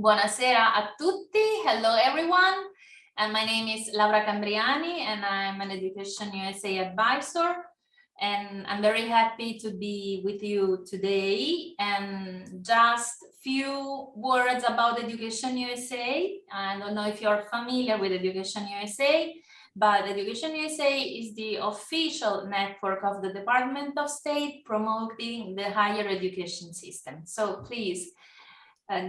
Buonasera a tutti. Hello, everyone. And my name is Laura Cambriani, and I'm an Education USA advisor. And I'm very happy to be with you today. And just few words about Education USA. I don't know if you're familiar with Education USA, but Education USA is the official network of the Department of State promoting the higher education system. So please,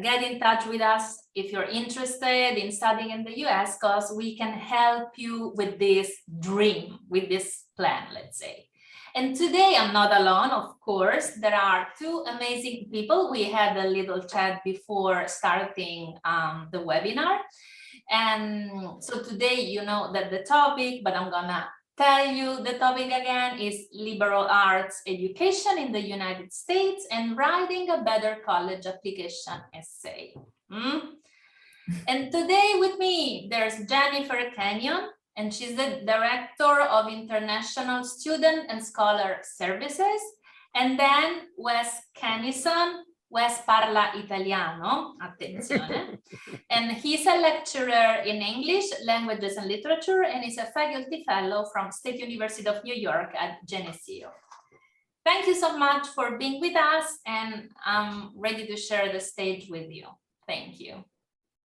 get in touch with us if you're interested in studying in the US, because we can help you with this dream, with this plan, let's say. And today I'm not alone, of course. There are two amazing people. We had a little chat before starting the webinar. And so today, you know that the topic, but I'm gonna tell you the topic again, is liberal arts education in the United States and writing a better college application essay. And today with me, there's Jennifer Kenyon, and she's the Director of International Student and Scholar Services. And then Wes Kennison. Wes parla italiano, attenzione, and he's a lecturer in English, languages and literature, and is a faculty fellow from State University of New York at Geneseo. Thank you so much for being with us, and I'm ready to share the stage with you. Thank you.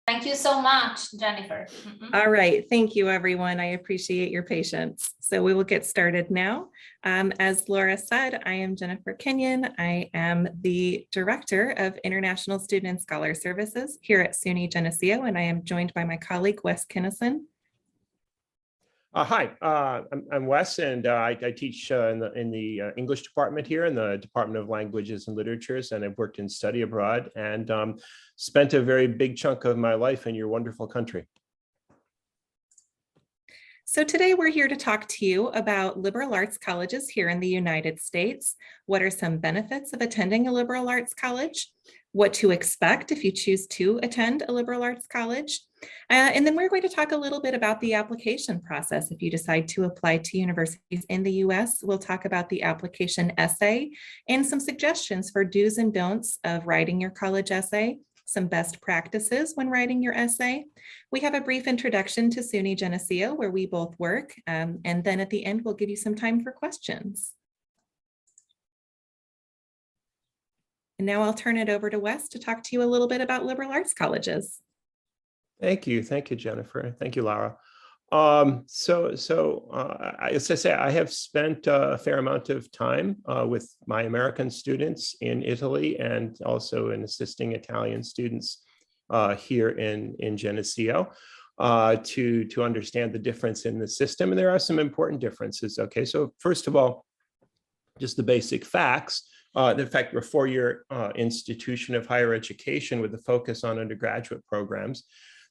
Thank you so much, Jennifer. All right, thank you, everyone. I appreciate your patience. So we will get started now. As Laura said, I am Jennifer Kenyon. I am the Director of International Student and Scholar Services here at SUNY Geneseo, and I am joined by my colleague, Wes Kennison. Hi, I'm Wes, and I teach in the English department here in the Department of Languages and Literatures, and I've worked in study abroad and spent a very big chunk of my life in your wonderful country. So today we're here to talk to you about liberal arts colleges here in the United States. What are some benefits of attending a liberal arts college? What to expect if you choose to attend a liberal arts college? And then we're going to talk a little bit about the application process. If you decide to apply to universities in the US, we'll talk about the application essay and some suggestions for do's and don'ts of writing your college essay, some best practices when writing your essay. We have a brief introduction to SUNY Geneseo, where we both work, and then at the end, we'll give you some time for questions. And now I'll turn it over to Wes to talk to you a little bit about liberal arts colleges. Thank you, Jennifer. Thank you, Laura. As I say, I have spent a fair amount of time with my American students in Italy and also in assisting Italian students here in Geneseo to understand the difference in the system. And there are some important differences. Okay, so first of all, just the basic facts. In fact, we're a four-year institution of higher education with a focus on undergraduate programs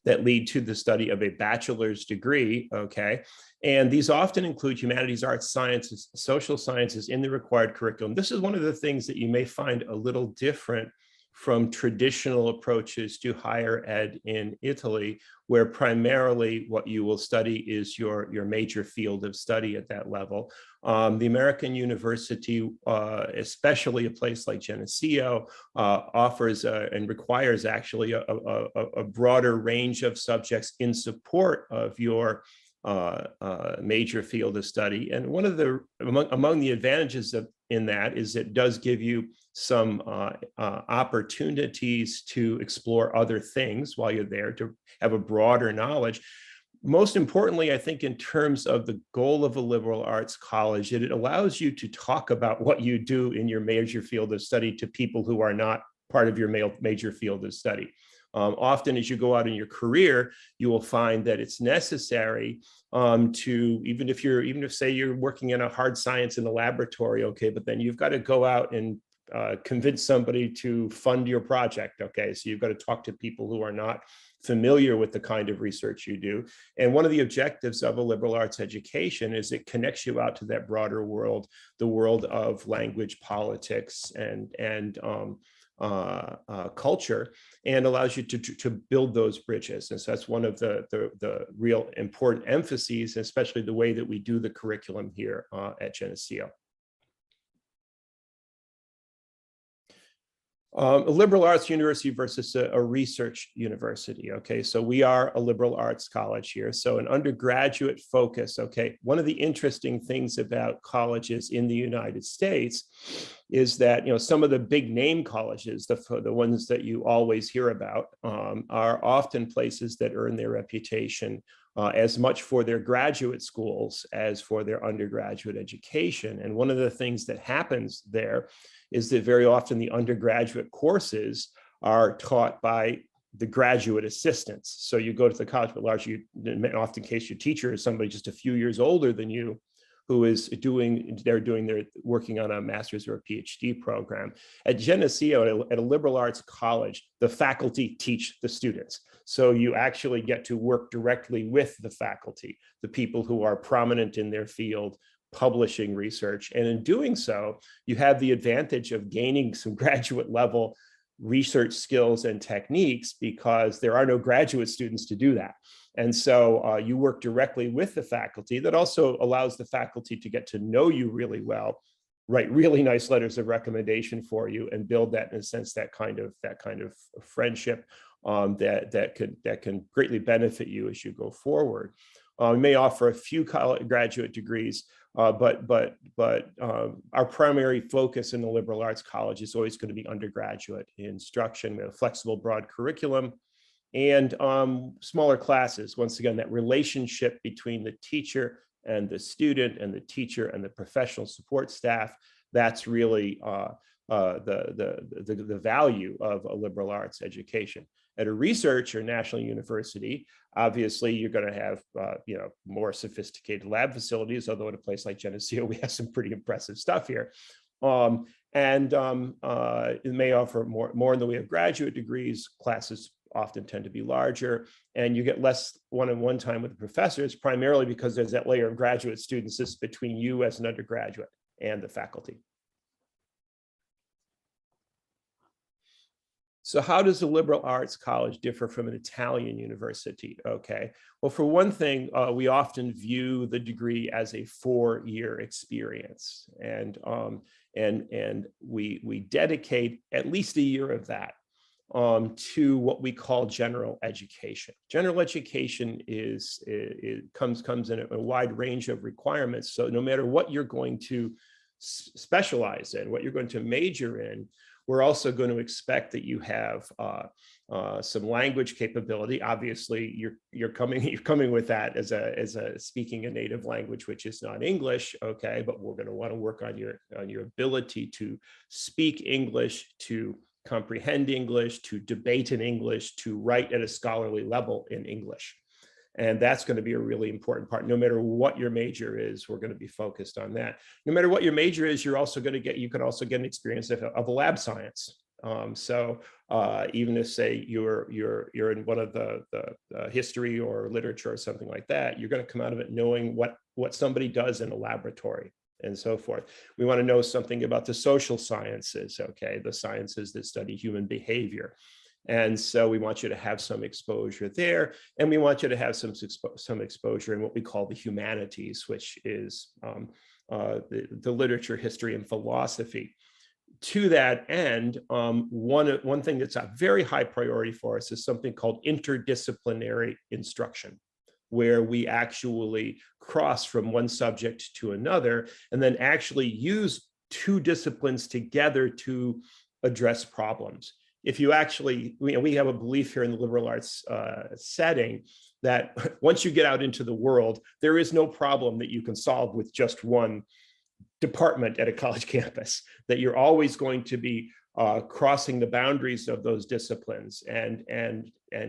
that lead to the study of a bachelor's degree, okay? And these often include humanities, arts, sciences, social sciences in the required curriculum. This is one of the things that you may find a little different from traditional approaches to higher ed in Italy, where primarily what you will study is your major field of study at that level. The American university, especially a place like Geneseo, offers and requires actually a broader range of subjects in support of your major field of study. And one of the among the advantages in that is it does give you some opportunities to explore other things while you're there, to have a broader knowledge. Most importantly, I think in terms of the goal of a liberal arts college, it allows you to talk about what you do in your major field of study to people who are not part of your major field of study. Often as you go out in your career, you will find that it's necessary to, even if say you're working in a hard science in the laboratory, okay, but then you've got to go out and convince somebody to fund your project, okay? So you've got to talk to people who are not familiar with the kind of research you do. And one of the objectives of a liberal arts education is it connects you out to that broader world, the world of language, politics, and culture, and allows you to build those bridges. And so that's one of the real important emphases, especially the way that we do the curriculum here at Geneseo. A liberal arts university versus a research university. Okay, so we are a liberal arts college here. So an undergraduate focus. Okay, one of the interesting things about colleges in the United States is that, you know, some of the big name colleges, the ones that you always hear about, are often places that earn their reputation as much for their graduate schools as for their undergraduate education. And one of the things that happens there is that very often the undergraduate courses are taught by the graduate assistants. So you go to the college, but largely, often case your teacher is somebody just a few years older than you, who is working on a master's or a PhD program. At Geneseo, at a liberal arts college, the faculty teach the students. So you actually get to work directly with the faculty, the people who are prominent in their field, publishing research. And in doing so, you have the advantage of gaining some graduate level research skills and techniques because there are no graduate students to do that. And so you work directly with the faculty. That also allows the faculty to get to know you really well, write really nice letters of recommendation for you, and build that, in a sense, that kind of friendship that can greatly benefit you as you go forward. We may offer a few graduate degrees, but our primary focus in the liberal arts college is always going to be undergraduate instruction. We have a flexible, broad curriculum and smaller classes. Once again, that relationship between the teacher and the student and the teacher and the professional support staff, that's really the value of a liberal arts education. At a research or national university, obviously you're going to have more sophisticated lab facilities, although at a place like Geneseo, we have some pretty impressive stuff here. It may offer more in the way of graduate degrees. Classes often tend to be larger, and you get less one-on-one time with the professors, primarily because there's that layer of graduate students that's between you as an undergraduate and the faculty. So how does a liberal arts college differ from an Italian university? Okay, well, for one thing, we often view the degree as a 4-year experience, and we dedicate at least a year of that to what we call general education. General education comes in a wide range of requirements. So no matter what you're going to specialize in, what you're going to major in, we're also going to expect that you have some language capability. Obviously, you're coming with that as a speaking a native language, which is not English, okay? But we're going to want to work on your ability to speak English, to comprehend English, to debate in English, to write at a scholarly level in English. And that's going to be a really important part. No matter what your major is, we're going to be focused on that. No matter what your major is, you can also get an experience of a lab science. Even if, say, you're in one of the history or literature or something like that, you're going to come out of it knowing what somebody does in a laboratory and so forth. We want to know something about the social sciences, okay, the sciences that study human behavior. And so we want you to have some exposure there, and we want you to have some exposure in what we call the humanities, which is the literature, history, and philosophy. To that end, one thing that's a very high priority for us is something called interdisciplinary instruction, where we actually cross from one subject to another and then actually use two disciplines together to address problems. If you actually, we have a belief here in the liberal arts setting that once you get out into the world, there is no problem that you can solve with just one department at a college campus, that you're always going to be crossing the boundaries of those disciplines and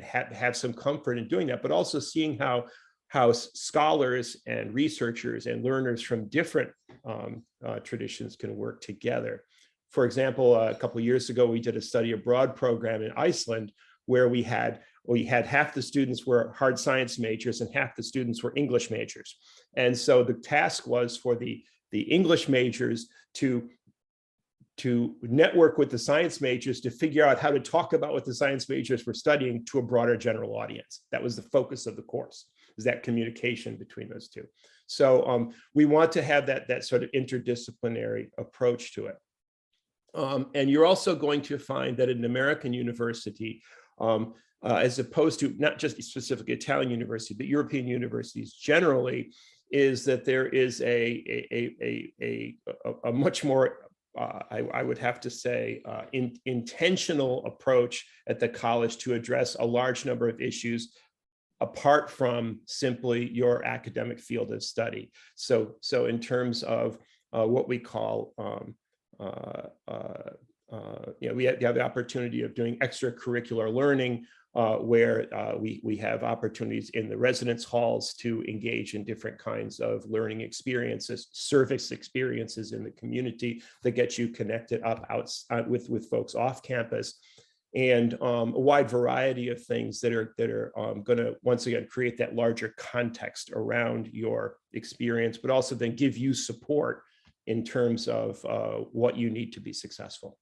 have some comfort in doing that, but also seeing how scholars and researchers and learners from different traditions can work together. For example, a couple of years ago, we did a study abroad program in Iceland where we had half the students were hard science majors and half the students were English majors. And so the task was for the English majors to network with the science majors to figure out how to talk about what the science majors were studying to a broader general audience. That was the focus of the course, is that communication between those two. So we want to have that sort of interdisciplinary approach to it. And you're also going to find that an American university, as opposed to not just specifically Italian university, but European universities generally, is that there is a much more, I would have to say, intentional approach at the college to address a large number of issues apart from simply your academic field of study. So in terms of what we call, we have the opportunity of doing extracurricular learning, where we have opportunities in the residence halls to engage in different kinds of learning experiences, service experiences in the community that get you connected up with folks off campus, and a wide variety of things that are going to, once again, create that larger context around your experience, but also then give you support in terms of what you need to be successful.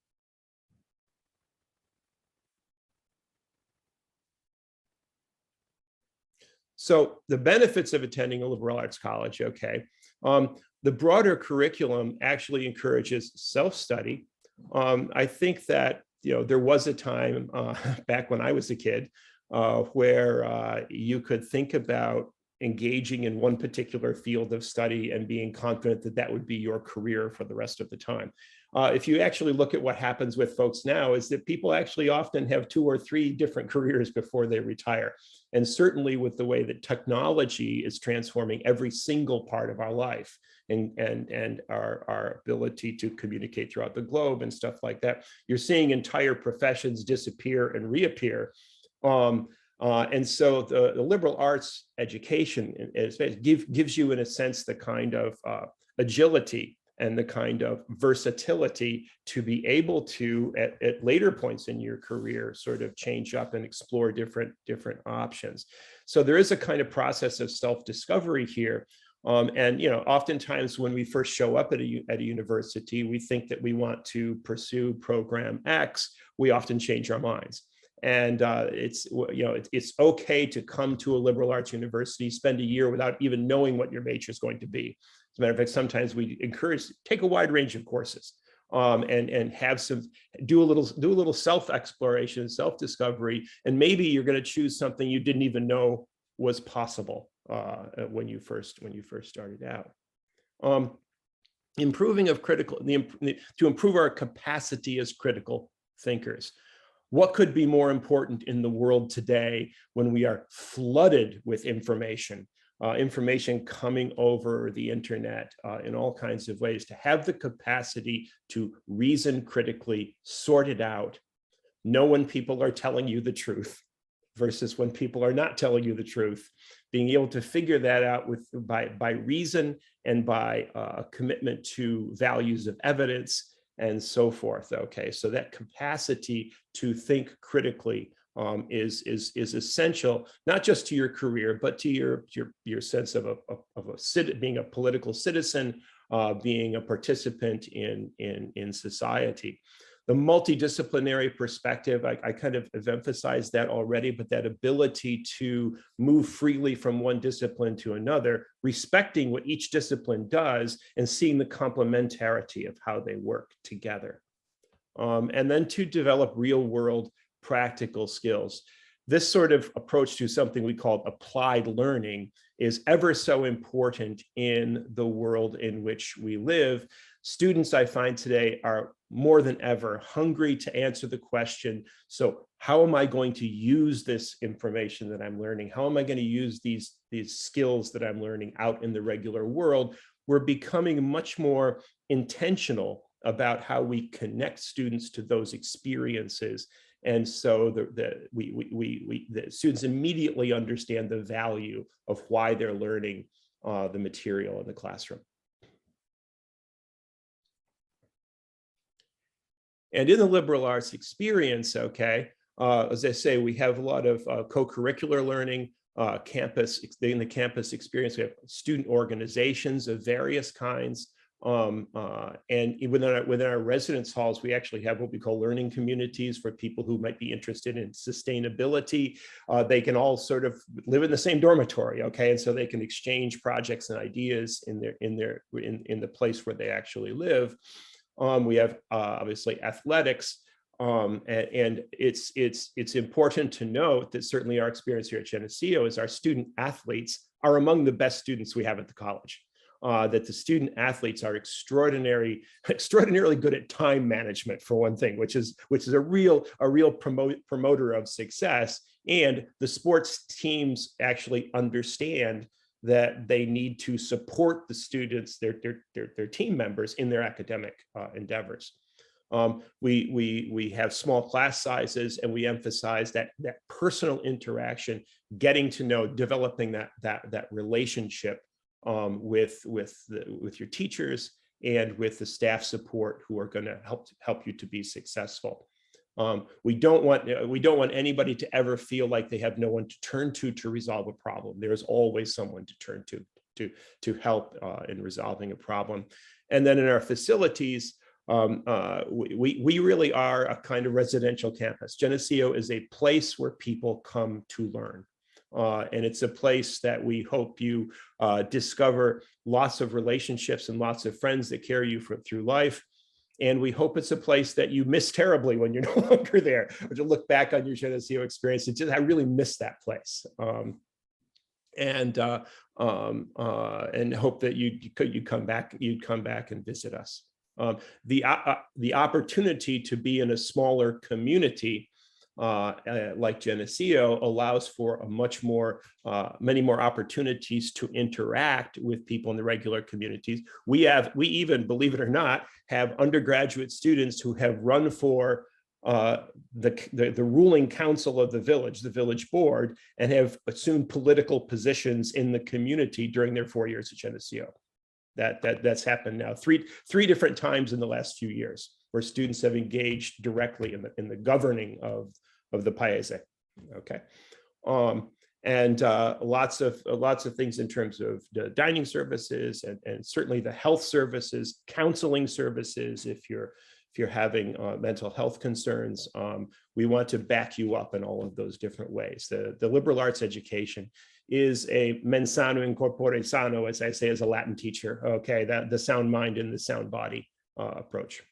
So the benefits of attending a liberal arts college, okay. The broader curriculum actually encourages self-study. I think that, there was a time back when I was a kid where you could think about engaging in one particular field of study and being confident that that would be your career for the rest of the time. If you actually look at what happens with folks now, is that people actually often have 2 or 3 different careers before they retire. And certainly with the way that technology is transforming every single part of our life and our ability to communicate throughout the globe and stuff like that, you're seeing entire professions disappear and reappear. And so the liberal arts education gives you, in a sense, the kind of agility and the kind of versatility to be able to, at later points in your career, sort of change up and explore different options. So there is a kind of process of self-discovery here. And oftentimes when we first show up at a university, we think that we want to pursue program X. We often change our minds. And it's okay to come to a liberal arts university, spend a year without even knowing what your major is going to be. As a matter of fact, sometimes we encourage, take a wide range of courses, and have do a little self-exploration, self-discovery, and maybe you're going to choose something you didn't even know was possible when you first started out. To improve our capacity as critical thinkers. What could be more important in the world today when we are flooded with information, information coming over the internet in all kinds of ways, to have the capacity to reason critically, sort it out, know when people are telling you the truth versus when people are not telling you the truth, being able to figure that out by reason and by a commitment to values of evidence and so forth. Okay, so that capacity to think critically is essential, not just to your career, but to your sense of being a political citizen, being a participant in society. The multidisciplinary perspective, I kind of have emphasized that already, but that ability to move freely from one discipline to another, respecting what each discipline does and seeing the complementarity of how they work together. And then to develop real world practical skills. This sort of approach to something we call applied learning is ever so important in the world in which we live. Students, I find today, are more than ever hungry to answer the question, so how am I going to use this information that I'm learning? How am I going to use these skills that I'm learning out in the regular world? We're becoming much more intentional about how we connect students to those experiences. And so the students immediately understand the value of why they're learning the material in the classroom. And in the liberal arts experience, okay, as I say, we have a lot of co-curricular learning, in the campus experience. We have student organizations of various kinds. And within our residence halls, we actually have what we call learning communities for people who might be interested in sustainability. They can all sort of live in the same dormitory, okay, and so they can exchange projects and ideas in the place where they actually live. We have obviously athletics. And it's important to note that certainly our experience here at Geneseo is our student athletes are among the best students we have at the college. That the student athletes are extraordinarily good at time management, for one thing, which is a real promoter of success. And the sports teams actually understand that they need to support the students, their team members, in their academic endeavors. We have small class sizes, and we emphasize that personal interaction, getting to know, developing that relationship with your teachers and with the staff support who are going to help you to be successful. We don't want anybody to ever feel like they have no one to turn to resolve a problem. There is always someone to turn to help in resolving a problem. And then in our facilities, we really are a kind of residential campus. Geneseo is a place where people come to learn. And it's a place that we hope you discover lots of relationships and lots of friends that carry you through life. And we hope it's a place that you miss terribly when you're no longer there, or to look back on your Geneseo experience and just, I really miss that place. And hope that you'd come back and visit us. The opportunity to be in a smaller community like Geneseo allows for a many more opportunities to interact with people in the regular communities. We even, believe it or not, have undergraduate students who have run for the ruling council of the village board, and have assumed political positions in the community during their 4 years at Geneseo. That's happened now three different times in the last few years, where students have engaged directly in the governing of the Paese. Okay, and lots of things in terms of the dining services, and certainly the health services, counseling services. If you're having mental health concerns, we want to back you up in all of those different ways. The liberal arts education is a mens sano in corpore sano, as I say as a Latin teacher. Okay, the sound mind and the sound body approach.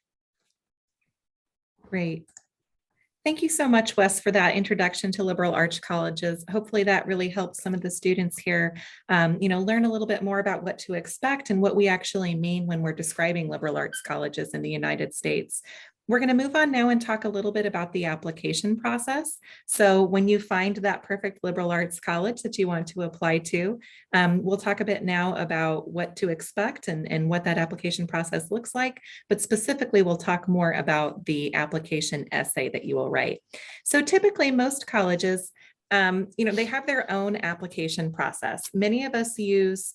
Great. Thank you so much, Wes, for that introduction to liberal arts colleges. Hopefully that really helps some of the students here, learn a little bit more about what to expect and what we actually mean when we're describing liberal arts colleges in the United States. We're going to move on now and talk a little bit about the application process. So when you find that perfect liberal arts college that you want to apply to, we'll talk a bit now about what to expect and what that application process looks like. But specifically, we'll talk more about the application essay that you will write. So typically, most colleges, they have their own application process. Many of us use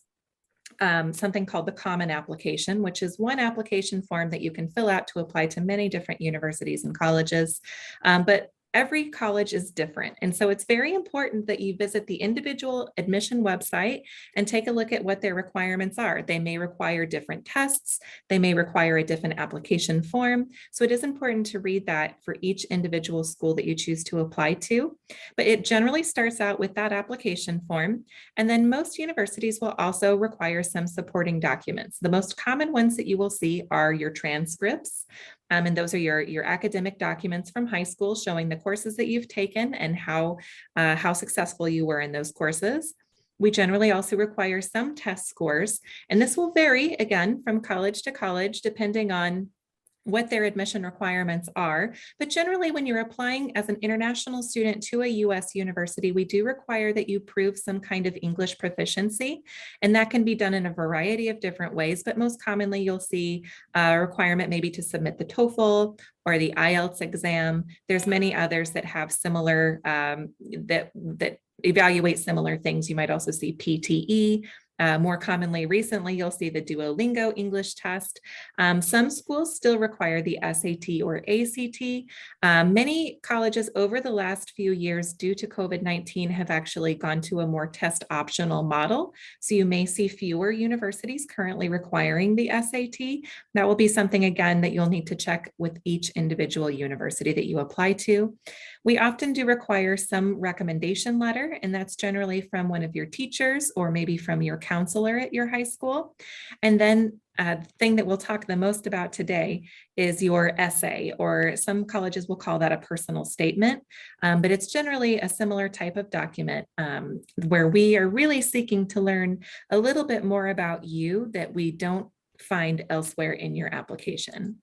something called the Common Application, which is one application form that you can fill out to apply to many different universities and colleges. But every college is different. And so it's very important that you visit the individual admission website and take a look at what their requirements are. They may require different tests. They may require a different application form. So it is important to read that for each individual school that you choose to apply to. But it generally starts out with that application form. And then most universities will also require some supporting documents. The most common ones that you will see are your transcripts. And those are your academic documents from high school showing the courses that you've taken and how successful you were in those courses. We generally also require some test scores, and this will vary again from college to college depending on what their admission requirements are. But generally, when you're applying as an international student to a US university, we do require that you prove some kind of English proficiency. And that can be done in a variety of different ways, but most commonly you'll see a requirement maybe to submit the TOEFL or the IELTS exam. There's many others that have similar, that evaluate similar things. You might also see PTE. More commonly recently, you'll see the Duolingo English test. Some schools still require the SAT or ACT. Many colleges over the last few years due to COVID-19 have actually gone to a more test optional model. So you may see fewer universities currently requiring the SAT. That will be something again that you'll need to check with each individual university that you apply to. We often do require some recommendation letter, and that's generally from one of your teachers or maybe from your counselor at your high school. And then the thing that we'll talk the most about today is your essay, or some colleges will call that a personal statement, but it's generally a similar type of document where we are really seeking to learn a little bit more about you that we don't find elsewhere in your application.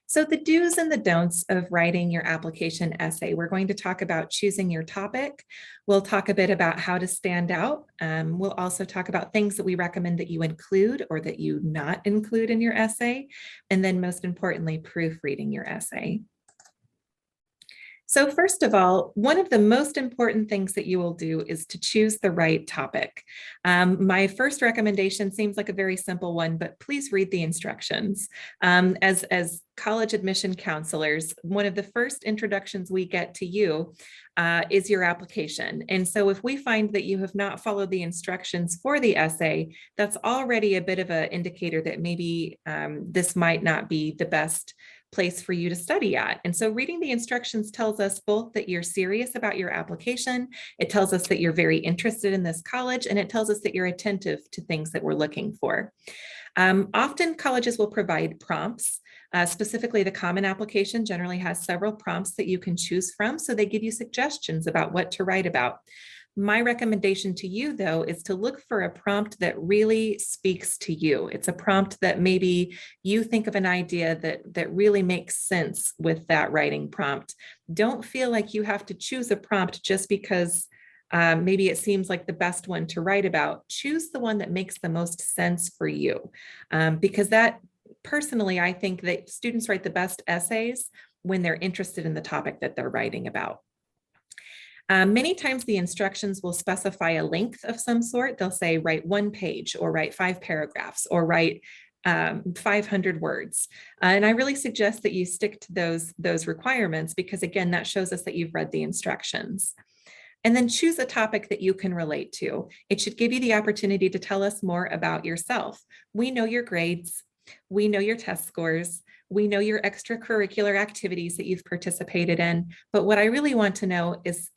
So the do's and the don'ts of writing your application essay, we're going to talk about choosing your topic. We'll talk a bit about how to stand out. We'll also talk about things that we recommend that you include or that you not include in your essay. And then most importantly, proofreading your essay. So first of all, one of the most important things that you will do is to choose the right topic. My first recommendation seems like a very simple one, but please read the instructions. As college admission counselors, one of the first introductions we get to you is your application. And so if we find that you have not followed the instructions for the essay, that's already a bit of an indicator that maybe this might not be the best place for you to study at. And so reading the instructions tells us both that you're serious about your application, it tells us that you're very interested in this college, and it tells us that you're attentive to things that we're looking for. Often colleges will provide prompts. Specifically, the Common Application generally has several prompts that you can choose from, so they give you suggestions about what to write about. My recommendation to you, though, is to look for a prompt that really speaks to you. It's a prompt that maybe you think of an idea that really makes sense with that writing prompt. Don't feel like you have to choose a prompt just because maybe it seems like the best one to write about. Choose the one that makes the most sense for you, because that, personally, I think that students write the best essays when they're interested in the topic that they're writing about. Many times the instructions will specify a length of some sort. They'll say write 1 page or write 5 paragraphs or write 500 words. And I really suggest that you stick to those requirements because, again, that shows us that you've read the instructions. And then choose a topic that you can relate to. It should give you the opportunity to tell us more about yourself. We know your grades. We know your test scores. We know your extracurricular activities that you've participated in, but what I really want to know is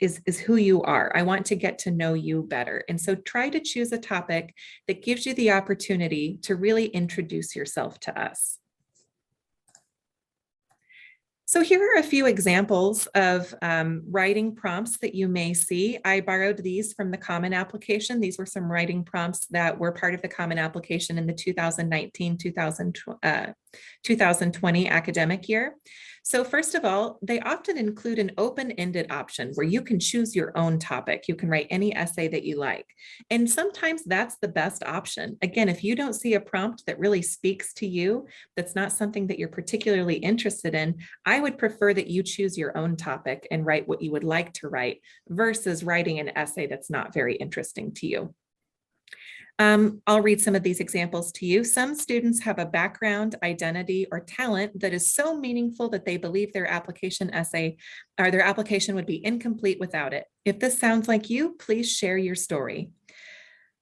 who you are. I want to get to know you better. And so try to choose a topic that gives you the opportunity to really introduce yourself to us. So here are a few examples of writing prompts that you may see. I borrowed these from the Common Application. These were some writing prompts that were part of the Common Application in the 2019-2020 academic year. So first of all, they often include an open-ended option where you can choose your own topic. You can write any essay that you like. And sometimes that's the best option. Again, if you don't see a prompt that really speaks to you, that's not something that you're particularly interested in, I would prefer that you choose your own topic and write what you would like to write versus writing an essay that's not very interesting to you. I'll read some of these examples to you. Some students have a background, identity, or talent that is so meaningful that they believe their application essay or their application would be incomplete without it. If this sounds like you, please share your story.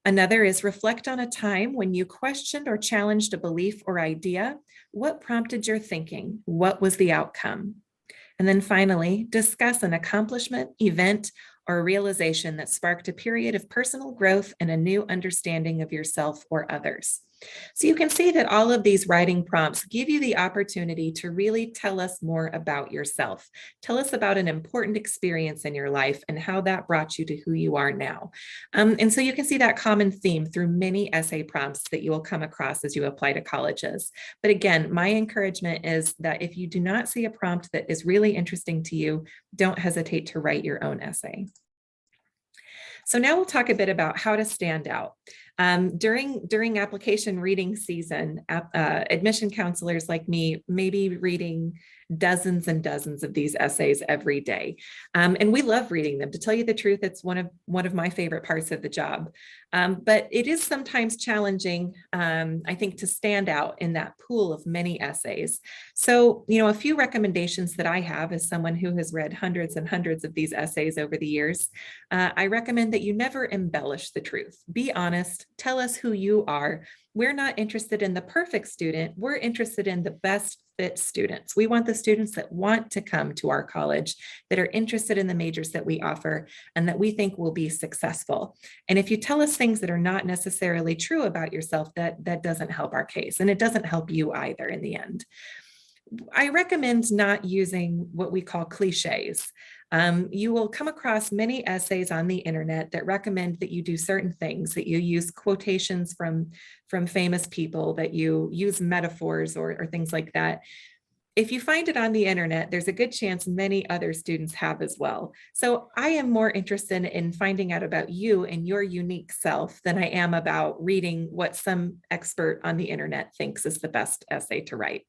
Another is reflect on a time when you questioned or challenged a belief or idea. What prompted your thinking? What was the outcome? And then finally, discuss an accomplishment, event, or a realization that sparked a period of personal growth and a new understanding of yourself or others. So you can see that all of these writing prompts give you the opportunity to really tell us more about yourself. Tell us about an important experience in your life and how that brought you to who you are now. And so you can see that common theme through many essay prompts that you will come across as you apply to colleges. But again, my encouragement is that if you do not see a prompt that is really interesting to you, don't hesitate to write your own essay. So now we'll talk a bit about how to stand out. During application reading season, admission counselors like me may be reading dozens and dozens of these essays every day. And we love reading them. To tell you the truth, it's one of my favorite parts of the job. But it is sometimes challenging, I think, to stand out in that pool of many essays. So, a few recommendations that I have as someone who has read hundreds and hundreds of these essays over the years, I recommend that you never embellish the truth. Be honest. Tell us who you are. We're not interested in the perfect student. We're interested in the best fit students. We want the students that want to come to our college, that are interested in the majors that we offer, and that we think will be successful. And if you tell us things that are not necessarily true about yourself, that doesn't help our case, and it doesn't help you either in the end. I recommend not using what we call cliches. You will come across many essays on the internet that recommend that you do certain things, that you use quotations from famous people, that you use metaphors or things like that. If you find it on the internet, there's a good chance many other students have as well. So I am more interested in finding out about you and your unique self than I am about reading what some expert on the internet thinks is the best essay to write.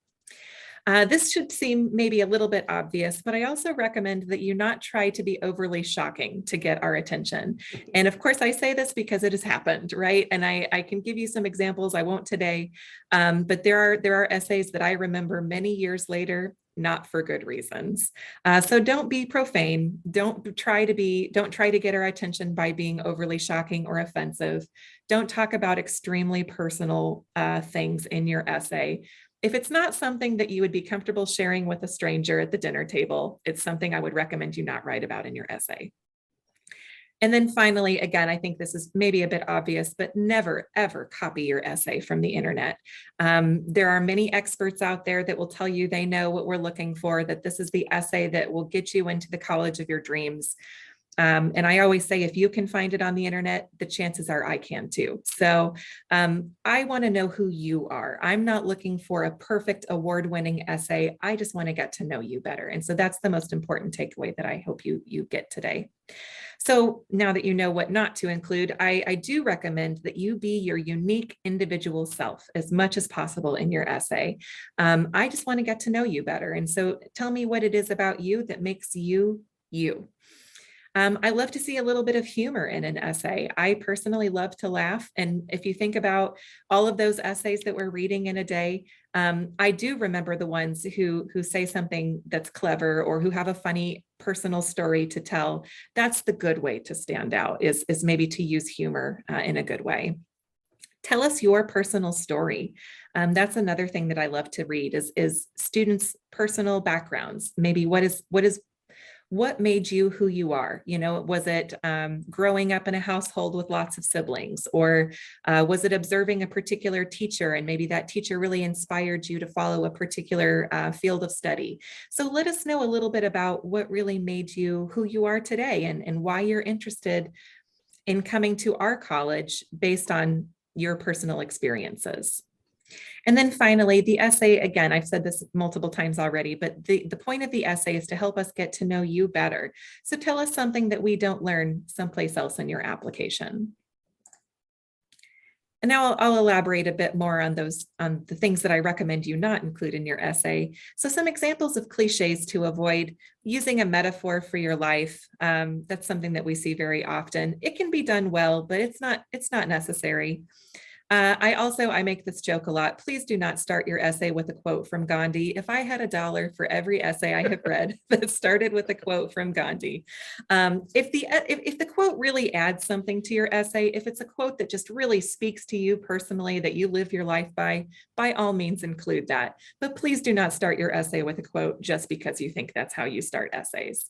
This should seem maybe a little bit obvious, but I also recommend that you not try to be overly shocking to get our attention. And of course, I say this because it has happened, right? And I can give you some examples. I won't today, but there are essays that I remember many years later, not for good reasons. So don't be profane. Don't try to get our attention by being overly shocking or offensive. Don't talk about extremely personal things in your essay. If it's not something that you would be comfortable sharing with a stranger at the dinner table, it's something I would recommend you not write about in your essay. And then finally, again, I think this is maybe a bit obvious, but never, ever copy your essay from the internet. There are many experts out there that will tell you they know what we're looking for, that this is the essay that will get you into the college of your dreams. And I always say, if you can find it on the internet, the chances are I can too. So I want to know who you are. I'm not looking for a perfect award-winning essay. I just want to get to know you better. And so that's the most important takeaway that I hope you get today. So now that you know what not to include, I do recommend that you be your unique individual self as much as possible in your essay. I just want to get to know you better. And so tell me what it is about you that makes you, you. I love to see a little bit of humor in an essay. I personally love to laugh. And if you think about all of those essays that we're reading in a day, I do remember the ones who say something that's clever or who have a funny personal story to tell. That's the good way to stand out, is maybe to use humor in a good way. Tell us your personal story. That's another thing that I love to read is students' personal backgrounds. Maybe what made you who you are? You know, was it growing up in a household with lots of siblings, or was it observing a particular teacher and maybe that teacher really inspired you to follow a particular field of study? So let us know a little bit about what really made you who you are today and why you're interested in coming to our college based on your personal experiences. And then finally, the essay, again, I've said this multiple times already, but the point of the essay is to help us get to know you better. So tell us something that we don't learn someplace else in your application. And now I'll elaborate a bit more on the things that I recommend you not include in your essay. So some examples of cliches to avoid: using a metaphor for your life. That's something that we see very often. It can be done well, but it's not necessary. I make this joke a lot. Please do not start your essay with a quote from Gandhi. If I had $1 for every essay I have read that started with a quote from Gandhi, if the quote really adds something to your essay, if it's a quote that just really speaks to you personally, that you live your life by all means include that. But please do not start your essay with a quote just because you think that's how you start essays.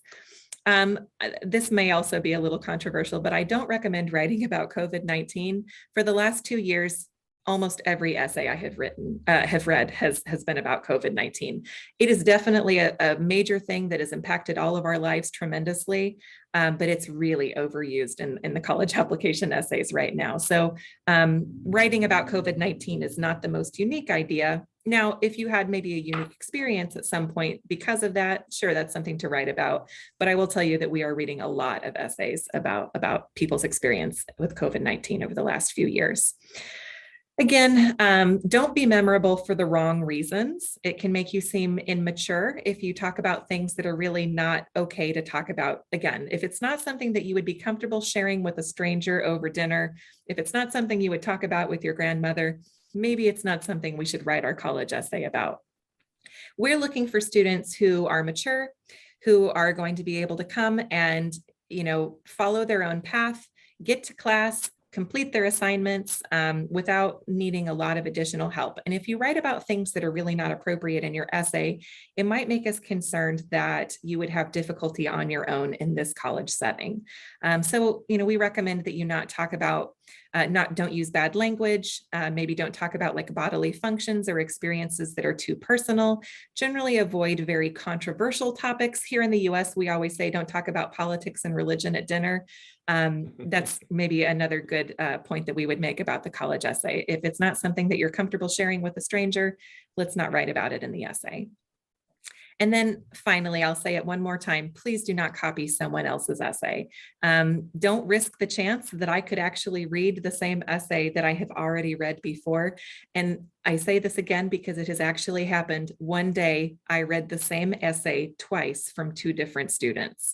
This may also be a little controversial, but I don't recommend writing about COVID-19. For the last 2 years, almost every essay I have read has been about COVID-19. It is definitely a major thing that has impacted all of our lives tremendously, but it's really overused in the college application essays right now. So writing about COVID-19 is not the most unique idea. Now, if you had maybe a unique experience at some point because of that, sure, that's something to write about. But I will tell you that we are reading a lot of essays about people's experience with COVID-19 over the last few years. Again, don't be memorable for the wrong reasons. It can make you seem immature if you talk about things that are really not okay to talk about. Again, if it's not something that you would be comfortable sharing with a stranger over dinner, if it's not something you would talk about with your grandmother, maybe it's not something we should write our college essay about. We're looking for students who are mature, who are going to be able to come and, follow their own path, get to class, complete their assignments without needing a lot of additional help. And if you write about things that are really not appropriate in your essay, it might make us concerned that you would have difficulty on your own in this college setting. So, we recommend that you not talk about, don't use bad language, maybe don't talk about like bodily functions or experiences that are too personal. Generally avoid very controversial topics. Here in the US, we always say don't talk about politics and religion at dinner. That's maybe another good point that we would make about the college essay. If it's not something that you're comfortable sharing with a stranger, let's not write about it in the essay. And then finally, I'll say it one more time, please do not copy someone else's essay. Don't risk the chance that I could actually read the same essay that I have already read before. And I say this again because it has actually happened. One day I read the same essay twice from two different students.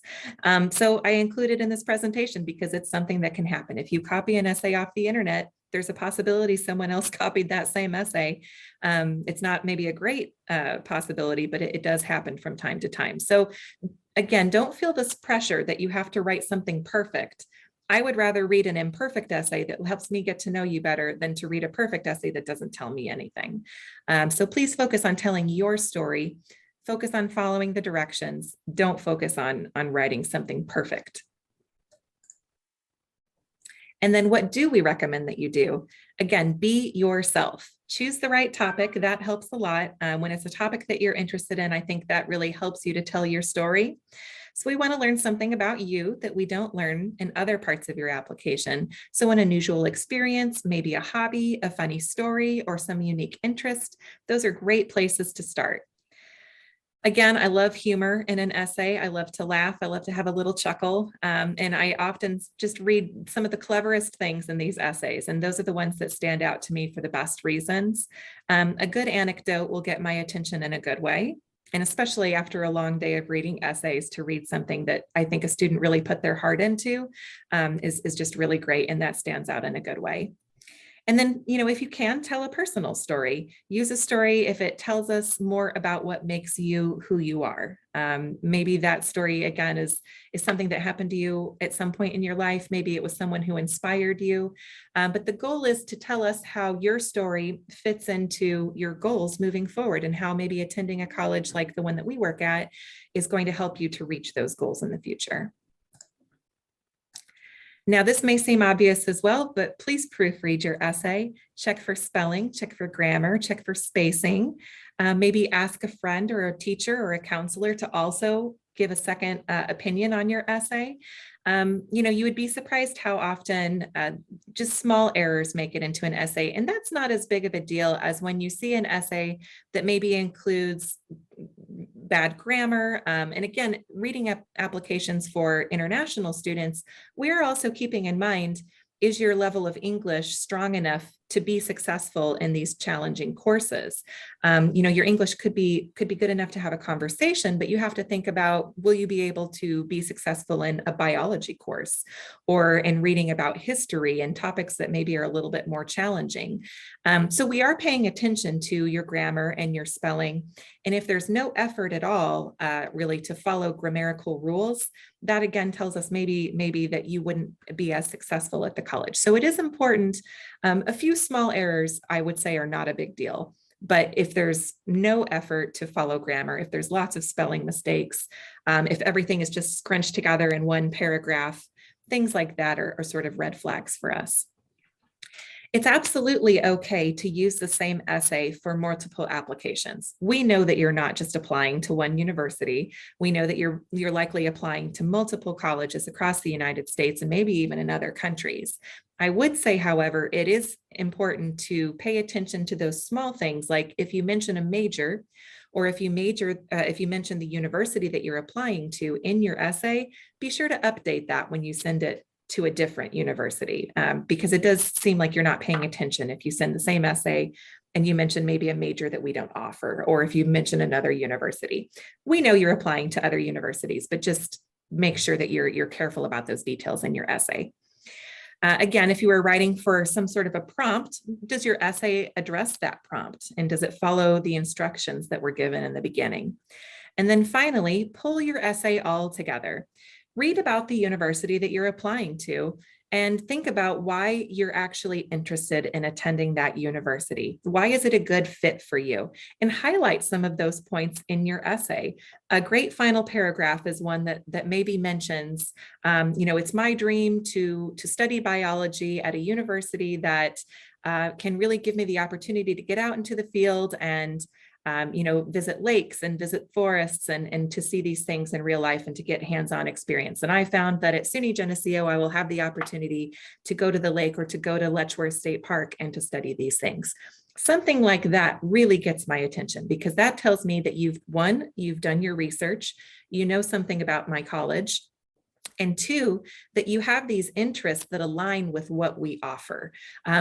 So I include it in this presentation because it's something that can happen. If you copy an essay off the internet, there's a possibility someone else copied that same essay. It's not maybe a great possibility, but it does happen from time to time. So again, don't feel this pressure that you have to write something perfect. I would rather read an imperfect essay that helps me get to know you better than to read a perfect essay that doesn't tell me anything. So please focus on telling your story. Focus on following the directions. Don't focus on writing something perfect. And then what do we recommend that you do? Again, be yourself. Choose the right topic. That helps a lot. When it's a topic that you're interested in, I think that really helps you to tell your story. So we want to learn something about you that we don't learn in other parts of your application. So an unusual experience, maybe a hobby, a funny story, or some unique interest. Those are great places to start. Again, I love humor in an essay. I love to laugh. I love to have a little chuckle. And I often just read some of the cleverest things in these essays. And those are the ones that stand out to me for the best reasons. A good anecdote will get my attention in a good way. And especially after a long day of reading essays, to read something that I think a student really put their heart into is just really great. And that stands out in a good way. And then, if you can, tell a personal story. Use a story if it tells us more about what makes you who you are. Maybe that story, again, is something that happened to you at some point in your life. Maybe it was someone who inspired you. But the goal is to tell us how your story fits into your goals moving forward, and how maybe attending a college like the one that we work at is going to help you to reach those goals in the future. Now, this may seem obvious as well, but please proofread your essay. Check for spelling, check for grammar, check for spacing. Maybe ask a friend or a teacher or a counselor to also give a second opinion on your essay. You would be surprised how often just small errors make it into an essay. And that's not as big of a deal as when you see an essay that maybe includes bad grammar. And again, reading up applications for international students, we are also keeping in mind, is your level of English strong enough to be successful in these challenging courses? Your English could be good enough to have a conversation, but you have to think about, will you be able to be successful in a biology course or in reading about history and topics that maybe are a little bit more challenging? So we are paying attention to your grammar and your spelling. And if there's no effort at all, really, to follow grammatical rules, that again tells us maybe that you wouldn't be as successful at the college. So it is important. A few small errors, I would say, are not a big deal. But if there's no effort to follow grammar, if there's lots of spelling mistakes, if everything is just scrunched together in one paragraph, things like that are sort of red flags for us. It's absolutely okay to use the same essay for multiple applications. We know that you're not just applying to one university. We know that you're likely applying to multiple colleges across the United States and maybe even in other countries. I would say, however, it is important to pay attention to those small things, like if you mention a major, or if you mention the university that you're applying to in your essay, be sure to update that when you send it to a different university, because it does seem like you're not paying attention if you send the same essay and you mention maybe a major that we don't offer, or if you mention another university. We know you're applying to other universities, but just make sure that you're careful about those details in your essay. Again, if you were writing for some sort of a prompt, does your essay address that prompt? And does it follow the instructions that were given in the beginning? And then finally, pull your essay all together. Read about the university that you're applying to and think about why you're actually interested in attending that university. Why is it a good fit for you? And highlight some of those points in your essay. A great final paragraph is one that maybe mentions, it's my dream to study biology at a university that can really give me the opportunity to get out into the field and visit lakes and visit forests and to see these things in real life and to get hands-on experience. And I found that at SUNY Geneseo, I will have the opportunity to go to the lake or to go to Letchworth State Park and to study these things. Something like that really gets my attention because that tells me that you've done your research, you know something about my college, and two, that you have these interests that align with what we offer.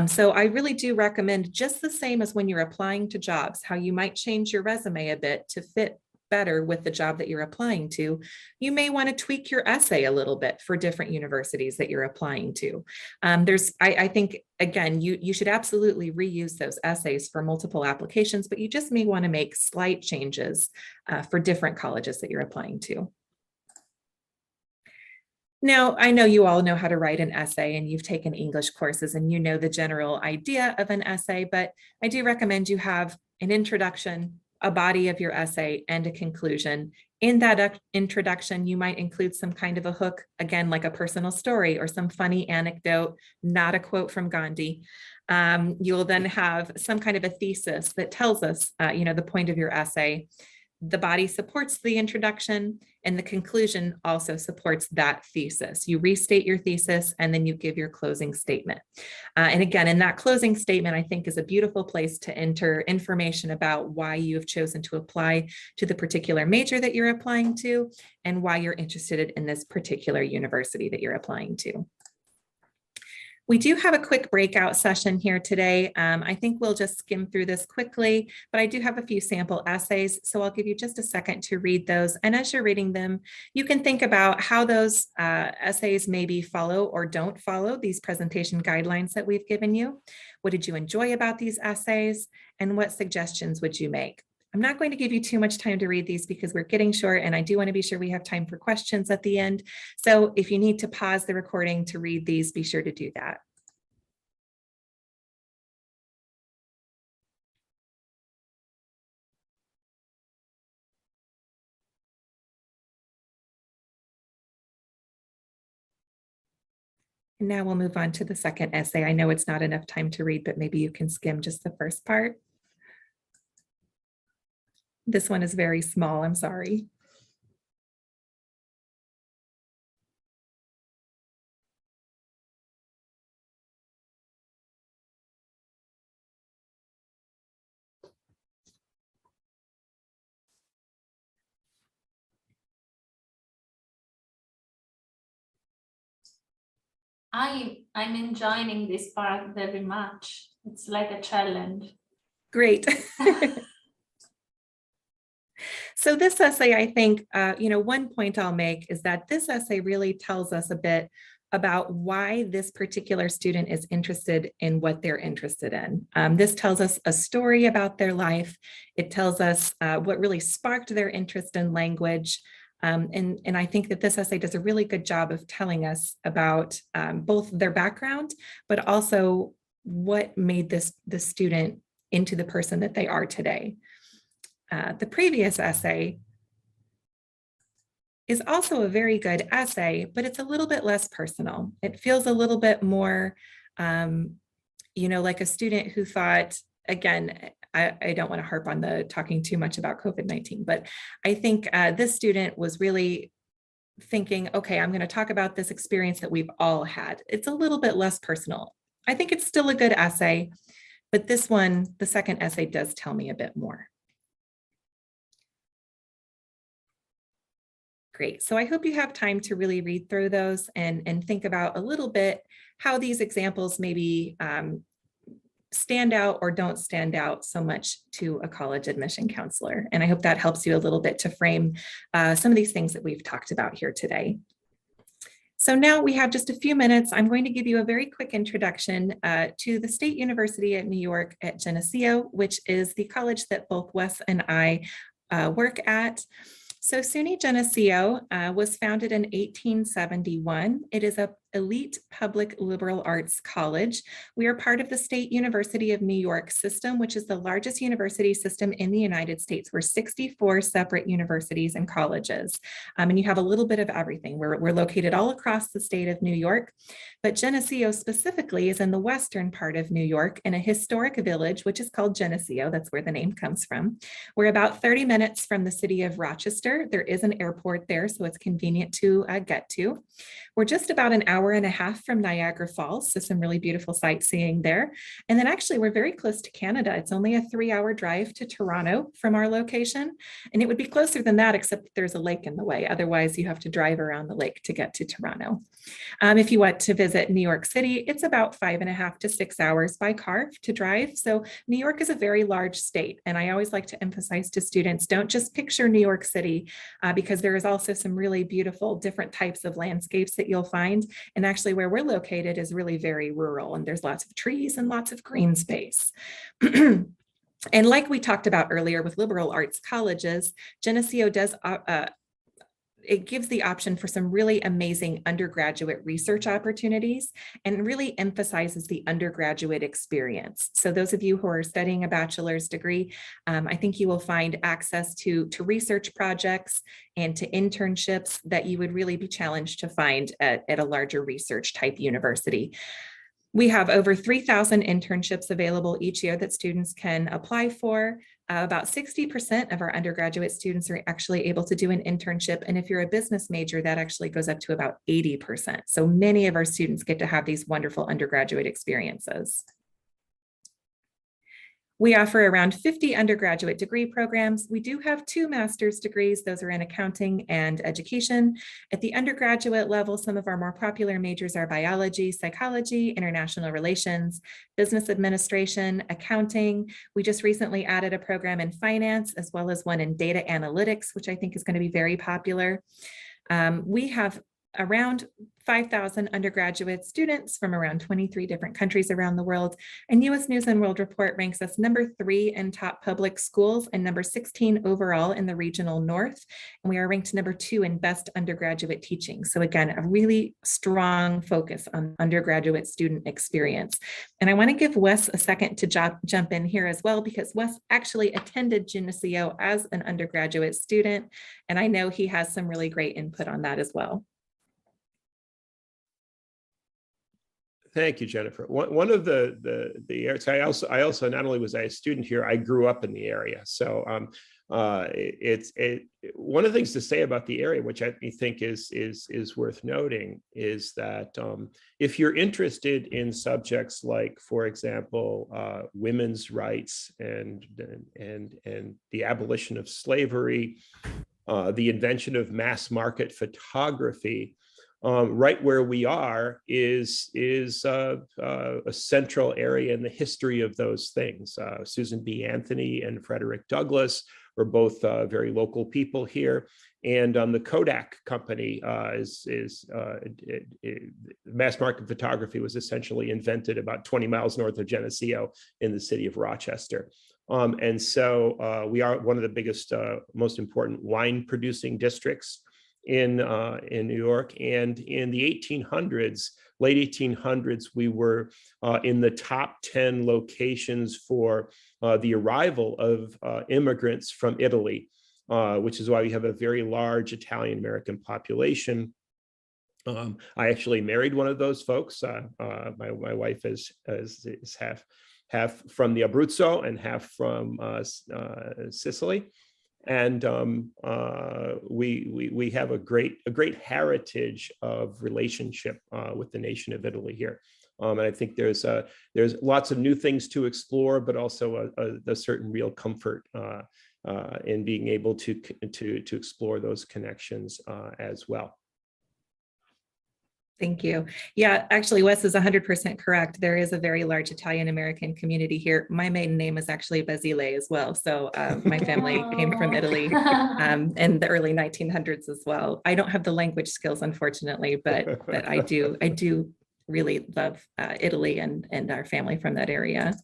So I really do recommend, just the same as when you're applying to jobs, how you might change your resume a bit to fit better with the job that you're applying to. You may want to tweak your essay a little bit for different universities that you're applying to. I think, again, you should absolutely reuse those essays for multiple applications, but you just may want to make slight changes for different colleges that you're applying to. Now, I know you all know how to write an essay and you've taken English courses and you know the general idea of an essay, but I do recommend you have an introduction, a body of your essay, and a conclusion. In that introduction, you might include some kind of a hook, again, like a personal story or some funny anecdote, not a quote from Gandhi. You will then have some kind of a thesis that tells us, the point of your essay. The body supports the introduction and the conclusion also supports that thesis. You restate your thesis and then you give your closing statement. And again, in that closing statement, I think is a beautiful place to enter information about why you have chosen to apply to the particular major that you're applying to and why you're interested in this particular university that you're applying to. We do have a quick breakout session here today. I think we'll just skim through this quickly, but I do have a few sample essays, so I'll give you just a second to read those. And as you're reading them, you can think about how those essays maybe follow or don't follow these presentation guidelines that we've given you. What did you enjoy about these essays? And what suggestions would you make? I'm not going to give you too much time to read these because we're getting short and I do want to be sure we have time for questions at the end. So if you need to pause the recording to read these, be sure to do that. And now we'll move on to the second essay. I know it's not enough time to read, but maybe you can skim just the first part. This one is very small, I'm sorry. I'm enjoying this part very much. It's like a challenge. Great. So this essay, I think, one point I'll make is that this essay really tells us a bit about why this particular student is interested in what they're interested in. This tells us a story about their life. It tells us what really sparked their interest in language. And I think that this essay does a really good job of telling us about both their background, but also what made this student into the person that they are today. The previous essay is also a very good essay, but it's a little bit less personal. It feels a little bit more, like a student who thought, again, I don't want to harp on the talking too much about COVID-19, but I think this student was really thinking, okay, I'm going to talk about this experience that we've all had. It's a little bit less personal. I think it's still a good essay, but this one, the second essay, does tell me a bit more. Great. So I hope you have time to really read through those and think about a little bit how these examples maybe stand out or don't stand out so much to a college admission counselor. And I hope that helps you a little bit to frame some of these things that we've talked about here today. So now we have just a few minutes. I'm going to give you a very quick introduction to the State University of New York at Geneseo, which is the college that both Wes and I work at. So SUNY Geneseo was founded in 1871. It is a elite public liberal arts college. We are part of the State University of New York system, which is the largest university system in the United States. We're 64 separate universities and colleges, and you have a little bit of everything. We're located all across the state of New York, but Geneseo specifically is in the western part of New York in a historic village, which is called Geneseo. That's where the name comes from. We're about 30 minutes from the city of Rochester. There is an airport there, so it's convenient to get to. We're just about an hour and a half from Niagara Falls, so some really beautiful sightseeing there. And then actually we're very close to Canada. It's only a 3-hour drive to Toronto from our location. And it would be closer than that, except there's a lake in the way. Otherwise, you have to drive around the lake to get to Toronto. If you want to visit New York City, it's about 5.5 to 6 hours by car to drive. So New York is a very large state. And I always like to emphasize to students, don't just picture New York City, because there is also some really beautiful different types of landscapes that you'll find. And actually where we're located is really very rural, and there's lots of trees and lots of green space. And like we talked about earlier with liberal arts colleges, Geneseo does it gives the option for some really amazing undergraduate research opportunities and really emphasizes the undergraduate experience. So those of you who are studying a bachelor's degree, I think you will find access to research projects and to internships that you would really be challenged to find at a larger research type university. We have over 3,000 internships available each year that students can apply for. About 60% of our undergraduate students are actually able to do an internship. And if you're a business major, that actually goes up to about 80%. So many of our students get to have these wonderful undergraduate experiences. We offer around 50 undergraduate degree programs. We do have 2 master's degrees. Those are in accounting and education. At the undergraduate level, some of our more popular majors are biology, psychology, international relations, business administration, accounting. We just recently added a program in finance, as well as one in data analytics, which I think is going to be very popular. We have around 5,000 undergraduate students from around 23 different countries around the world. And US News and World Report ranks us number 3 in top public schools and number 16 overall in the regional north. And we are ranked number 2 in best undergraduate teaching. So again, a really strong focus on undergraduate student experience. And I want to give Wes a second to jump in here as well, because Wes actually attended Geneseo as an undergraduate student. And I know he has some really great input on that as well. Thank you, Jennifer. One of the areas, I also not only was I a student here, I grew up in the area. So one of the things to say about the area, which I think is worth noting, is that if you're interested in subjects like, for example, women's rights and the abolition of slavery, the invention of mass market photography, right where we are is a central area in the history of those things. Susan B. Anthony and Frederick Douglass were both very local people here. And the Kodak company mass market photography was essentially invented about 20 miles north of Geneseo in the city of Rochester. And so we are one of the biggest, most important wine producing districts in New York. And in the 1800s, late 1800s, we were in the top 10 locations for the arrival of immigrants from Italy, which is why we have a very large Italian-American population. I actually married one of those folks. My wife is half from the Abruzzo and half from Sicily. And we have a great heritage of relationship with the nation of Italy here. And I think there's lots of new things to explore, but also a certain real comfort in being able to explore those connections as well. Thank you. Yeah, actually, Wes is 100% correct. There is a very large Italian-American community here. My maiden name is actually Basile as well. So my family came from Italy in the early 1900s as well. I don't have the language skills, unfortunately, but I do really love Italy and our family from that area.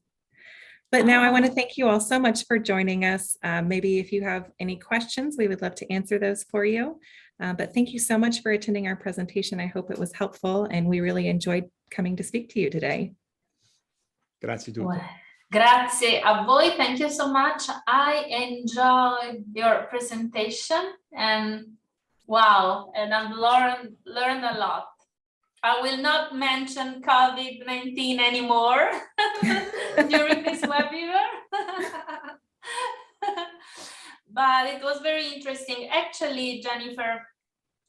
But now I want to thank you all so much for joining us. Maybe if you have any questions, we would love to answer those for you. But thank you so much for attending our presentation. I hope it was helpful, and we really enjoyed coming to speak to you today. Grazie tutti. Well, grazie a voi. Thank you so much. I enjoyed your presentation, and wow, and I've learned a lot. I will not mention COVID-19 anymore during this webinar. But it was very interesting. Actually, Jennifer,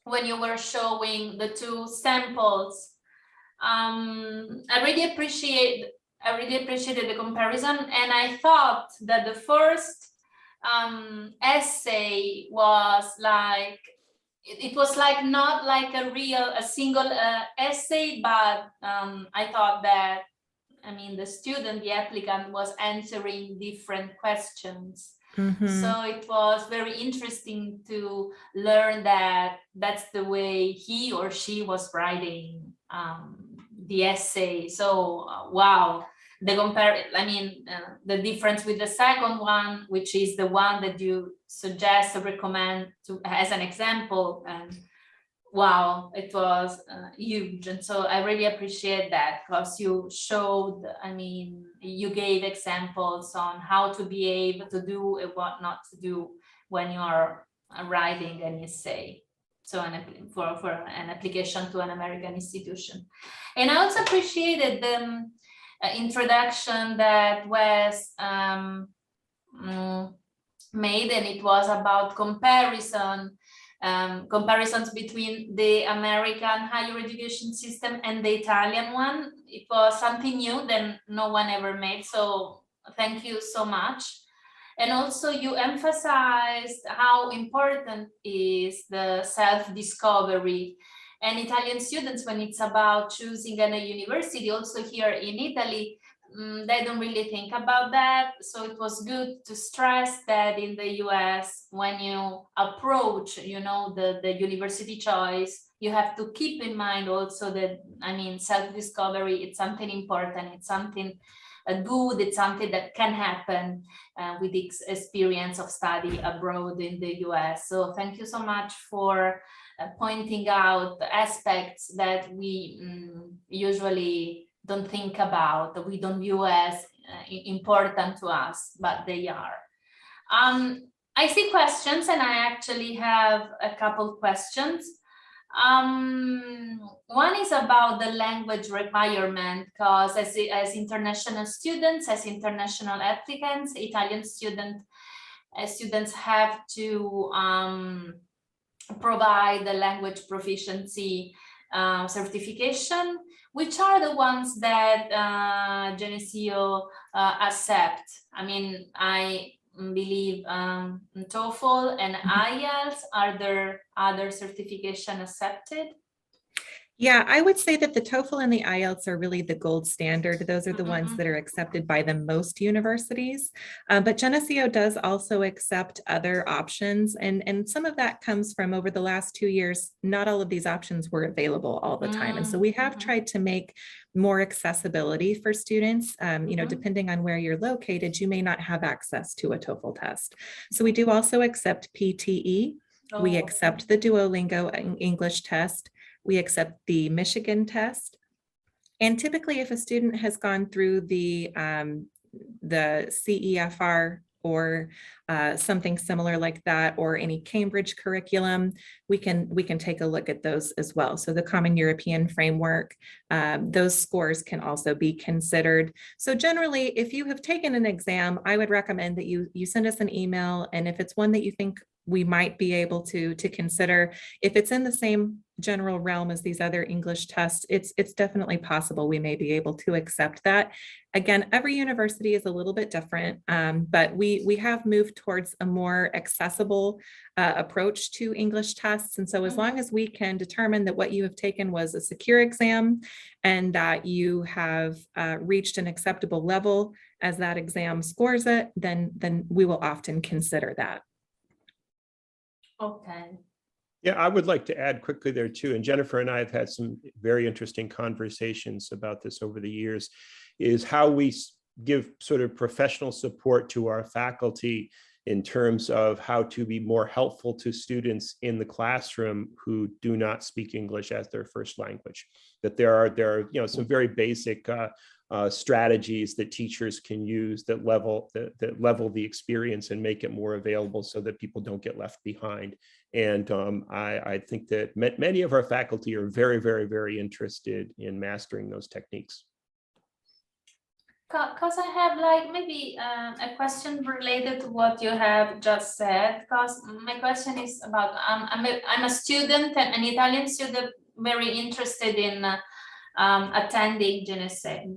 when you were showing the two samples, I really appreciated the comparison, and I thought that the first essay was like, it was like not like a single essay, but I thought that, I mean, the applicant was answering different questions. So it was very interesting to learn that that's the way he or she was writing the essay. So wow, the difference with the second one, which is the one that you suggest or recommend to as an example, and wow, it was huge. And so I really appreciate that, because you showed, I mean, you gave examples on how to be able to do and what not to do when you are writing an essay. So for an application to an American institution. And I also appreciated the introduction that was made, and it was about comparisons between the American higher education system and the Italian one. It was something new that no one ever made, so thank you so much. And also you emphasized how important is the self-discovery, and Italian students, when it's about choosing a university, also here in Italy, they don't really think about that. So it was good to stress that in the US, when you approach, the university choice, you have to keep in mind also that, I mean, self-discovery, it's something important, it's something good, it's something that can happen with the experience of study abroad in the US. So thank you so much for pointing out the aspects that we usually don't think about, that we don't view as important to us, but they are. I see questions, and I actually have a couple questions. One is about the language requirement, because as international students, as international applicants, Italian students have to provide the language proficiency certification. Which are the ones that Geneseo accept? I mean, I believe TOEFL and IELTS. Are there other certification accepted? Yeah, I would say that the TOEFL and the IELTS are really the gold standard. Those are the ones that are accepted by the most universities. But Geneseo does also accept other options. And some of that comes from over the last 2 years, not all of these options were available all the time. And so we have tried to make more accessibility for students. Depending on where you're located, you may not have access to a TOEFL test. So we do also accept PTE. We accept the Duolingo English test. We accept the Michigan test. And typically, if a student has gone through the CEFR or something similar like that, or any Cambridge curriculum, we can take a look at those as well. So the Common European Framework, those scores can also be considered. So generally, if you have taken an exam, I would recommend that you send us an email, and if it's one that you think we might be able to consider, if it's in the same general realm as these other English tests, it's definitely possible we may be able to accept that. Again, every university is a little bit different, but we have moved towards a more accessible approach to English tests. And so as long as we can determine that what you have taken was a secure exam and that you have reached an acceptable level as that exam scores it, then we will often consider that. Okay. Yeah, I would like to add quickly there too, and Jennifer and I have had some very interesting conversations about this over the years, is how we give sort of professional support to our faculty in terms of how to be more helpful to students in the classroom who do not speak English as their first language. That there are some very basic strategies that teachers can use that level the experience and make it more available so that people don't get left behind. And I think that many of our faculty are very, very, very interested in mastering those techniques. Because I have like maybe a question related to what you have just said, because my question is about, I'm a student, an Italian student, very interested in attending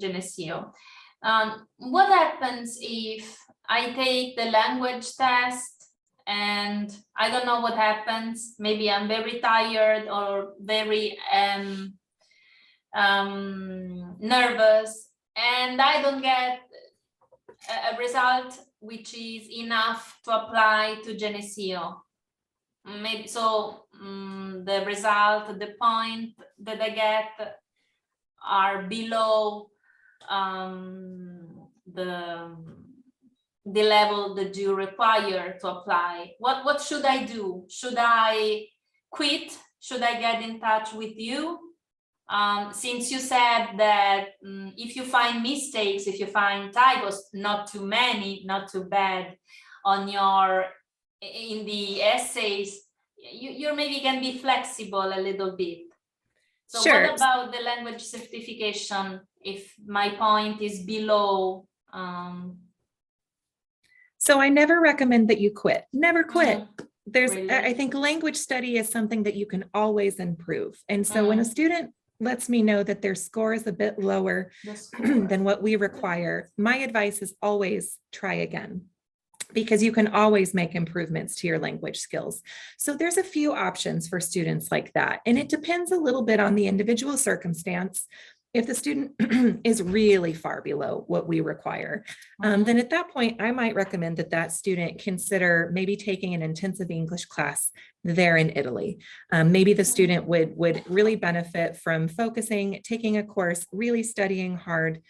Geneseo. What happens if I take the language test and I don't know what happens? Maybe I'm very tired or very nervous, and I don't get a result which is enough to apply to Geneseo. Maybe so the result, the point that I get are below the level that you require to apply. What should I do? Should I quit? Should I get in touch with you? Since you said that if you find mistakes, if you find typos, not too many, not too bad, in the essays, you maybe can be flexible a little bit. So Sure. What about the language certification if my point is below? So I never recommend that you quit. Never quit. Really? I think language study is something that you can always improve. And so when a student lets me know that their score is a bit lower than what we require, my advice is always try again, because you can always make improvements to your language skills. So there's a few options for students like that. And it depends a little bit on the individual circumstance. If the student is really far below what we require, then at that point, I might recommend that student consider maybe taking an intensive English class there in Italy. Maybe the student would really benefit from taking a course, really studying hard,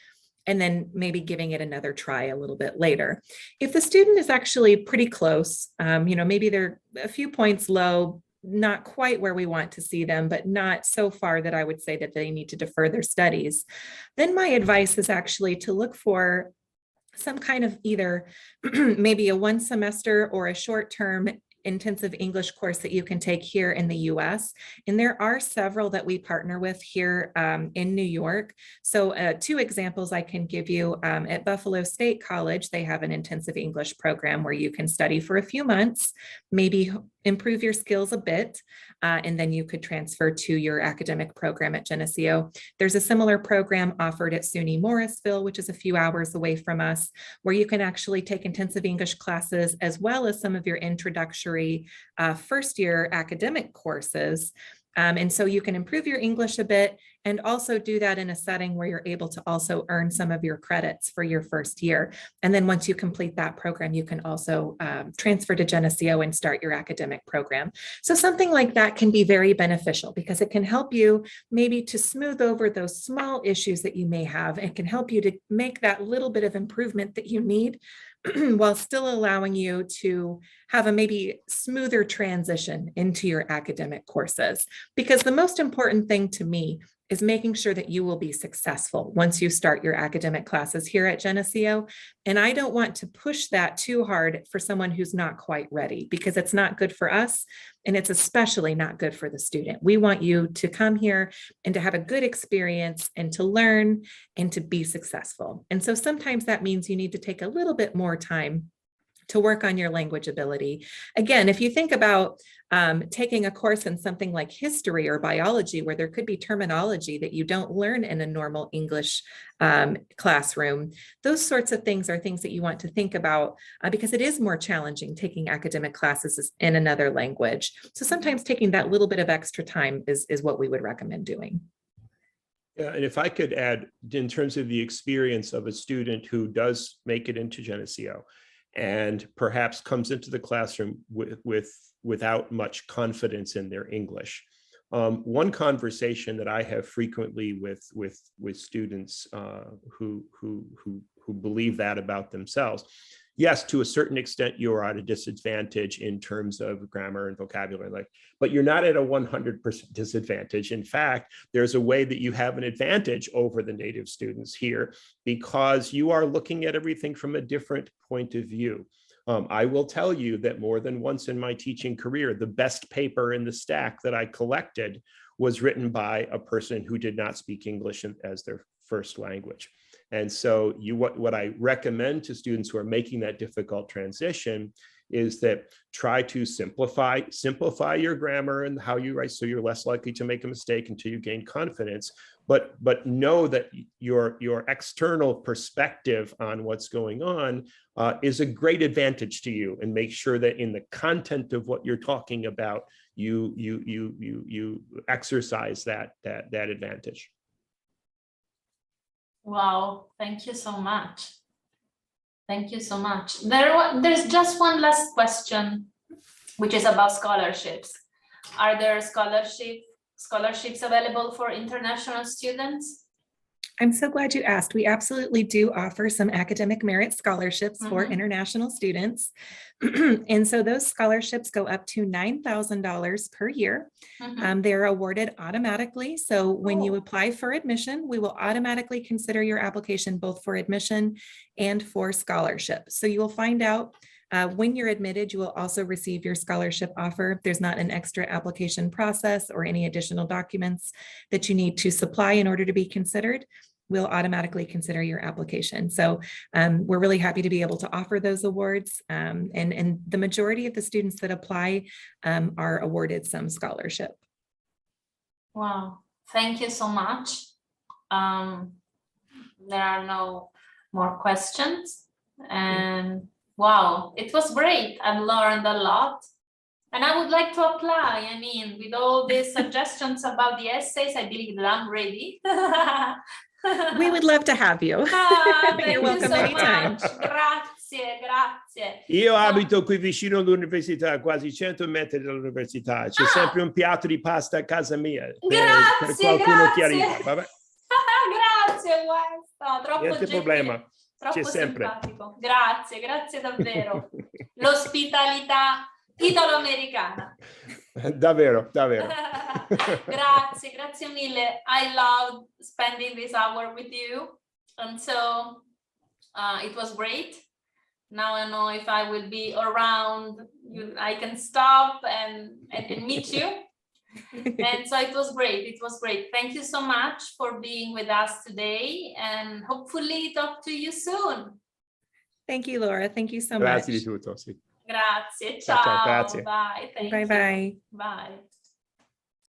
and then maybe giving it another try a little bit later. If the student is actually pretty close, maybe they're a few points low, not quite where we want to see them, but not so far that I would say that they need to defer their studies, then my advice is actually to look for some kind of either maybe a 1 semester or a short-term intensive English course that you can take here in the US. And there are several that we partner with here in New York. So 2 examples I can give you. At Buffalo State College, they have an intensive English program where you can study for a few months, maybe improve your skills a bit, and then you could transfer to your academic program at Geneseo. There's a similar program offered at SUNY Morrisville, which is a few hours away from us, where you can actually take intensive English classes as well as some of your introductory first year academic courses. And so you can improve your English a bit and also do that in a setting where you're able to also earn some of your credits for your first year. And then once you complete that program, you can also transfer to Geneseo and start your academic program. So something like that can be very beneficial because it can help you maybe to smooth over those small issues that you may have and can help you to make that little bit of improvement that you need while still allowing you to have a maybe smoother transition into your academic courses. Because the most important thing to me is making sure that you will be successful once you start your academic classes here at Geneseo. And I don't want to push that too hard for someone who's not quite ready, because it's not good for us. And it's especially not good for the student. We want you to come here and to have a good experience and to learn and to be successful. And so sometimes that means you need to take a little bit more time to work on your language ability. Again, if you think about taking a course in something like history or biology, where there could be terminology that you don't learn in a normal English classroom, those sorts of things are things that you want to think about because it is more challenging taking academic classes in another language. So sometimes taking that little bit of extra time is what we would recommend doing. Yeah, and if I could add, in terms of the experience of a student who does make it into Geneseo, and perhaps comes into the classroom without much confidence in their English. One conversation that I have frequently with students who believe that about themselves yes, to a certain extent, you're at a disadvantage in terms of grammar and vocabulary, but you're not at a 100% disadvantage. In fact, there's a way that you have an advantage over the native students here because you are looking at everything from a different point of view. I will tell you that more than once in my teaching career, the best paper in the stack that I collected was written by a person who did not speak English as their first language. And so what I recommend to students who are making that difficult transition is that try to simplify your grammar and how you write so you're less likely to make a mistake until you gain confidence. But know that your external perspective on what's going on is a great advantage to you, and make sure that in the content of what you're talking about, you exercise that advantage. Wow, thank you so much. Thank you so much. There's just one last question, which is about scholarships. Are there scholarships available for international students? I'm so glad you asked. We absolutely do offer some academic merit scholarships for international students. And so those scholarships go up to $9,000 per year. They're awarded automatically. So when you apply for admission, we will automatically consider your application both for admission and for scholarship. So you will find out when you're admitted, you will also receive your scholarship offer. There's not an extra application process or any additional documents that you need to supply in order to be considered. We'll automatically consider your application. So we're really happy to be able to offer those awards. And the majority of the students that apply are awarded some scholarship. Wow, thank you so much. There are no more questions. And wow, it was great. I've learned a lot. And I would like to apply. I mean, with all these suggestions about the essays, I believe that I'm ready. We would love to have you. You're welcome so anytime. Much. Grazie. Io abito qui vicino all'università, quasi 100 metri dall'università. C'è sempre un piatto di pasta a casa mia. Per qualcuno che arriva. Vabbè. Grazie, guarda. Troppo Niente problema. Troppo C'è sempre. simpatico. Grazie davvero. L'ospitalità italo-americana. Davvero. Grazie mille. I love spending this hour with you. And so it was great. Now I know if I will be around, I can stop and meet you. And so it was great. Thank you so much for being with us today, and hopefully talk to you soon. Thank you, Laura. Thank you so much. Grazie di tutto. Sì. Grazie. Ciao. Ciao, grazie. Bye. Thank you. Bye. Bye.